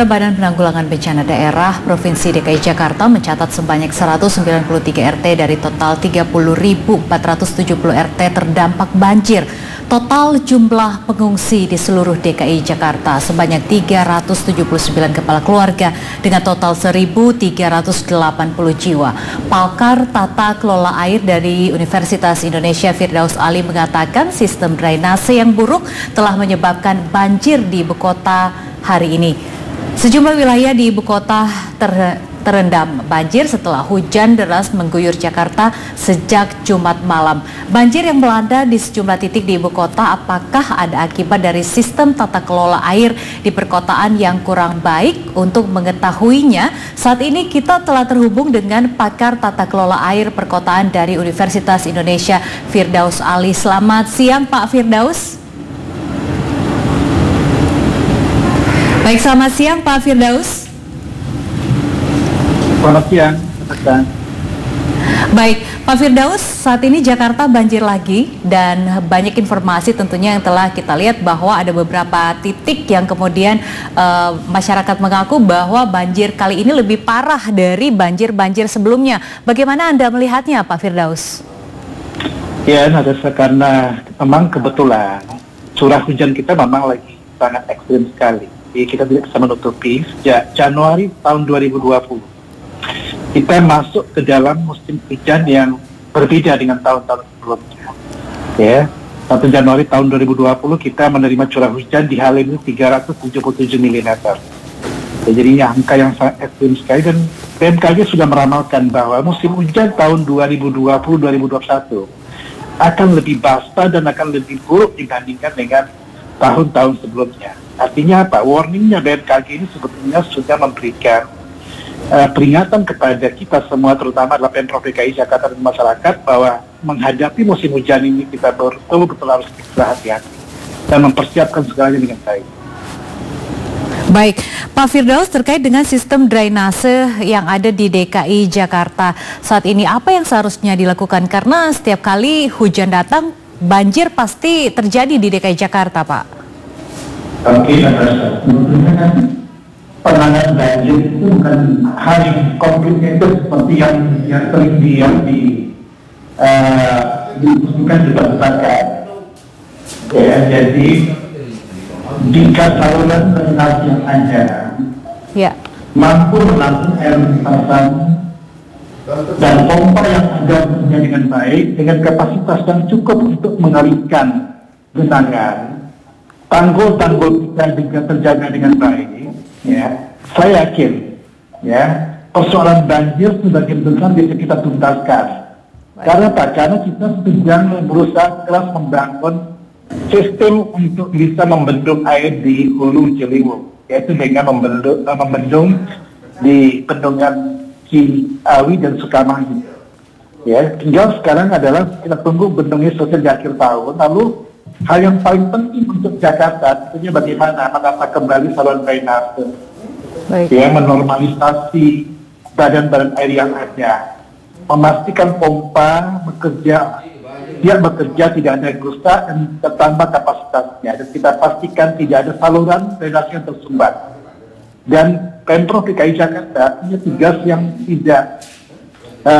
Saudara, Badan Penanggulangan Bencana Daerah Provinsi DKI Jakarta mencatat sebanyak 193 RT dari total 30.470 RT terdampak banjir. Total jumlah pengungsi di seluruh DKI Jakarta sebanyak 379 kepala keluarga dengan total 1.380 jiwa. Pakar tata kelola air dari Universitas Indonesia Firdaus Ali mengatakan sistem drainase yang buruk telah menyebabkan banjir di ibu kota hari ini. Sejumlah wilayah di ibu kota terendam banjir setelah hujan deras mengguyur Jakarta sejak Jumat malam. Banjir yang melanda di sejumlah titik di ibu kota, apakah ada akibat dari sistem tata kelola air di perkotaan yang kurang baik? Untuk mengetahuinya, saat ini kita telah terhubung dengan pakar tata kelola air perkotaan dari Universitas Indonesia Firdaus Ali. Selamat siang Pak Firdaus. Baik, selamat siang Pak Firdaus. Selamat siang, Baik, Pak Firdaus, saat ini Jakarta banjir lagi dan banyak informasi tentunya yang telah kita lihat bahwa ada beberapa titik yang kemudian masyarakat mengaku bahwa banjir kali ini lebih parah dari banjir-banjir sebelumnya. Bagaimana Anda melihatnya, Pak Firdaus? Ya, karena memang kebetulan curah hujan kita memang lagi sangat ekstrim sekali. Jadi kita tidak bisa menutupi sejak Januari tahun 2020. Kita masuk ke dalam musim hujan yang berbeda dengan tahun-tahun sebelumnya. Ya, 1 Januari tahun 2020 kita menerima curah hujan di hal ini 377 mm. Ya, jadi angka yang sangat ekstrim sekali, dan BMKG sudah meramalkan bahwa musim hujan tahun 2020-2021 akan lebih basah dan akan lebih buruk dibandingkan dengan tahun-tahun sebelumnya. Artinya apa? Warningnya BMKG ini sebetulnya sudah memberikan peringatan kepada kita semua, terutama adalah Pemprov DKI Jakarta dan masyarakat, bahwa menghadapi musim hujan ini kita betul-betul harus berhati-hati dan mempersiapkan segalanya dengan baik. Baik, Pak Firdaus, terkait dengan sistem drainase yang ada di DKI Jakarta saat ini, apa yang seharusnya dilakukan? Karena setiap kali hujan datang, banjir pasti terjadi di DKI Jakarta, Pak. Oke, sebetulnya kan penanganan banjir itu bukan hal yang complicated seperti yang sering didiskusikan di masyarakat. Ya, jadi jika saluran drainase yang ada mampu menampung air limpasan dan pompa yang ada bekerja dengan baik dengan kapasitas yang cukup untuk mengalirkan genangan, tanggul-tanggul kita juga terjaga dengan baik, ya, saya yakin, ya, persoalan banjir sebagian besar bisa kita tuntaskan. Karena apa? Karena kita sedang berusaha keras membangun sistem untuk bisa membendung air di Hulu Ciliwung, yaitu dengan membendung di bendungan Ciawi dan Sukamahi. Ya, tinggal sekarang adalah kita tunggu bendungnya selesai di akhir tahun. Lalu hal yang paling penting untuk Jakarta tentunya bagaimana menata kembali saluran drainase, ya, menormalisasi badan-badan air yang ada, memastikan pompa bekerja, tidak ada yang rusak dan bertambah kapasitasnya, dan kita pastikan tidak ada saluran drainase yang tersumbat. Dan Pemprov DKI Jakarta punya tugas yang tidak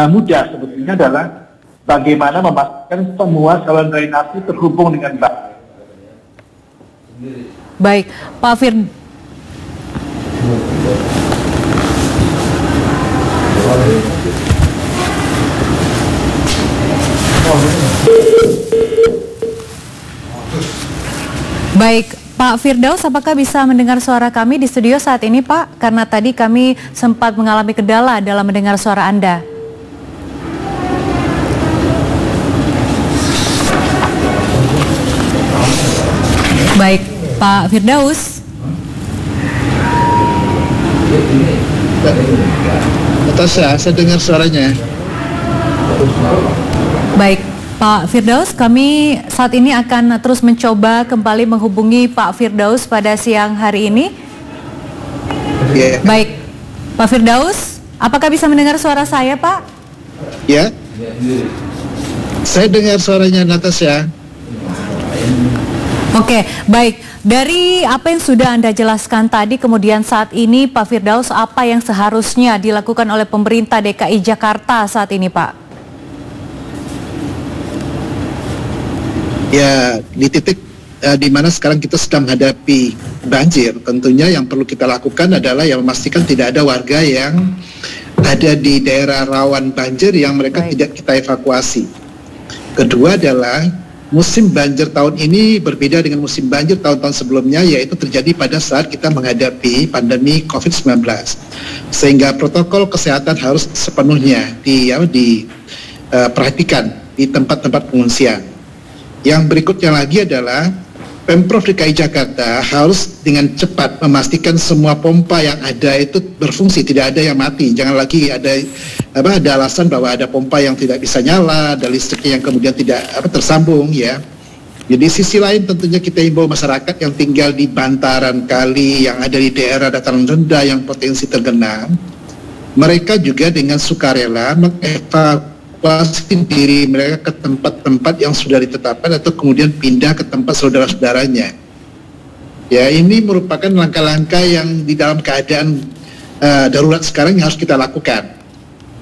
mudah sebetulnya, adalah bagaimana memastikan semua saluran drainase terhubung dengan baik. Baik, Pak Firdaus. Baik, Pak Firdaus, apakah bisa mendengar suara kami di studio saat ini, Pak? Karena tadi kami sempat mengalami kendala dalam mendengar suara Anda. Baik, Pak Firdaus. Natasha, saya dengar suaranya. Baik, Pak Firdaus, kami saat ini akan terus mencoba kembali menghubungi Pak Firdaus pada siang hari ini. Yeah. Baik, Pak Firdaus, apakah bisa mendengar suara saya, Pak? Ya, saya dengar suaranya Natasha. Oke, baik. Dari apa yang sudah Anda jelaskan tadi, kemudian saat ini Pak Firdaus, apa yang seharusnya dilakukan oleh pemerintah DKI Jakarta saat ini, Pak? Ya, di titik di mana sekarang kita sedang menghadapi banjir, tentunya yang perlu kita lakukan adalah yang memastikan tidak ada warga yang ada di daerah rawan banjir yang mereka tidak kita evakuasi. Kedua adalah musim banjir tahun ini berbeda dengan musim banjir tahun-tahun sebelumnya, yaitu terjadi pada saat kita menghadapi pandemi COVID-19. Sehingga protokol kesehatan harus sepenuhnya diperhatikan di tempat-tempat pengungsian. Yang berikutnya lagi adalah Pemprov DKI Jakarta harus dengan cepat memastikan semua pompa yang ada itu berfungsi, tidak ada yang mati. Jangan lagi ada alasan bahwa ada pompa yang tidak bisa nyala, ada listriknya yang kemudian tidak tersambung ya. Jadi sisi lain tentunya kita himbau masyarakat yang tinggal di bantaran kali, yang ada di daerah dataran rendah yang potensi tergenang, mereka juga dengan sukarela mengevakuasi diri mereka ke tempat-tempat yang sudah ditetapkan atau kemudian pindah ke tempat saudara-saudaranya. Ya, ini merupakan langkah-langkah yang di dalam keadaan darurat sekarang yang harus kita lakukan.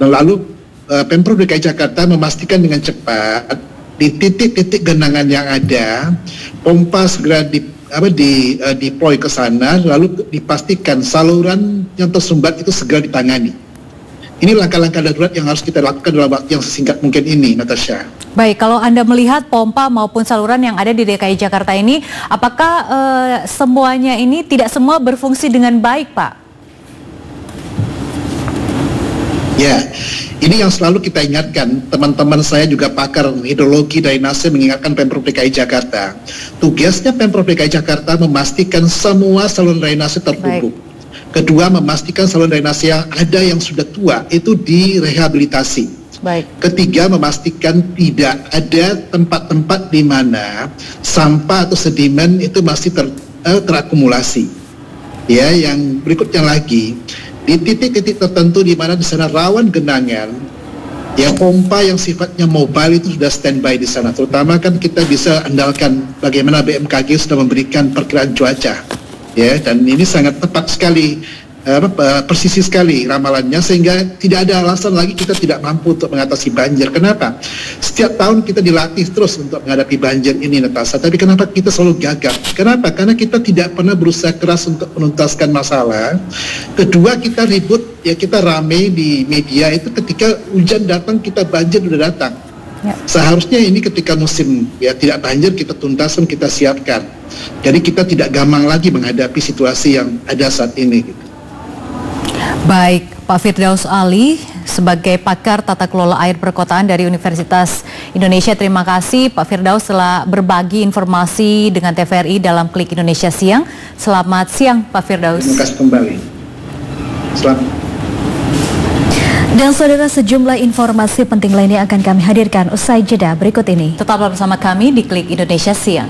Dan lalu Pemprov DKI Jakarta memastikan dengan cepat di titik-titik genangan yang ada, pompa segera deploy ke sana, lalu dipastikan saluran yang tersumbat itu segera ditangani. Ini langkah-langkah darurat yang harus kita lakukan dalam waktu yang sesingkat mungkin ini, Natasha. Baik, kalau Anda melihat pompa maupun saluran yang ada di DKI Jakarta ini, apakah semuanya ini tidak semua berfungsi dengan baik, Pak? Ya, ini yang selalu kita ingatkan. Teman-teman saya juga pakar hidrologi drainase mengingatkan Pemprov DKI Jakarta. Tugasnya Pemprov DKI Jakarta memastikan semua saluran drainase tertutup. Kedua, memastikan saluran drainase yang ada yang sudah tua itu direhabilitasi. Baik. Ketiga, memastikan tidak ada tempat-tempat di mana sampah atau sedimen itu masih terakumulasi. Ya, yang berikutnya lagi, di titik-titik tertentu di mana di sana rawan genangan, ya pompa yang sifatnya mobile itu sudah standby di sana. Terutama kan kita bisa andalkan bagaimana BMKG sudah memberikan perkiraan cuaca. Ya, dan ini sangat tepat sekali, persisi sekali ramalannya, sehingga tidak ada alasan lagi kita tidak mampu untuk mengatasi banjir. Kenapa? Setiap tahun kita dilatih terus untuk menghadapi banjir ini, Natasha, tapi kenapa kita selalu gagal? Kenapa? Karena kita tidak pernah berusaha keras untuk menuntaskan masalah. Kedua, kita ribut, ya kita rame di media itu ketika hujan datang, kita banjir udah datang. Ya. Seharusnya ini ketika musim ya tidak banjir kita tuntaskan, kita siapkan. Jadi kita tidak gampang lagi menghadapi situasi yang ada saat ini. Baik, Pak Firdaus Ali sebagai pakar tata kelola air perkotaan dari Universitas Indonesia. Terima kasih Pak Firdaus telah berbagi informasi dengan TVRI dalam Klik Indonesia Siang. Selamat siang Pak Firdaus. Terima kasih kembali. Selamat. Dan saudara, sejumlah informasi penting lainnya akan kami hadirkan usai jeda berikut ini. Tetaplah bersama kami di Klik Indonesia Siang.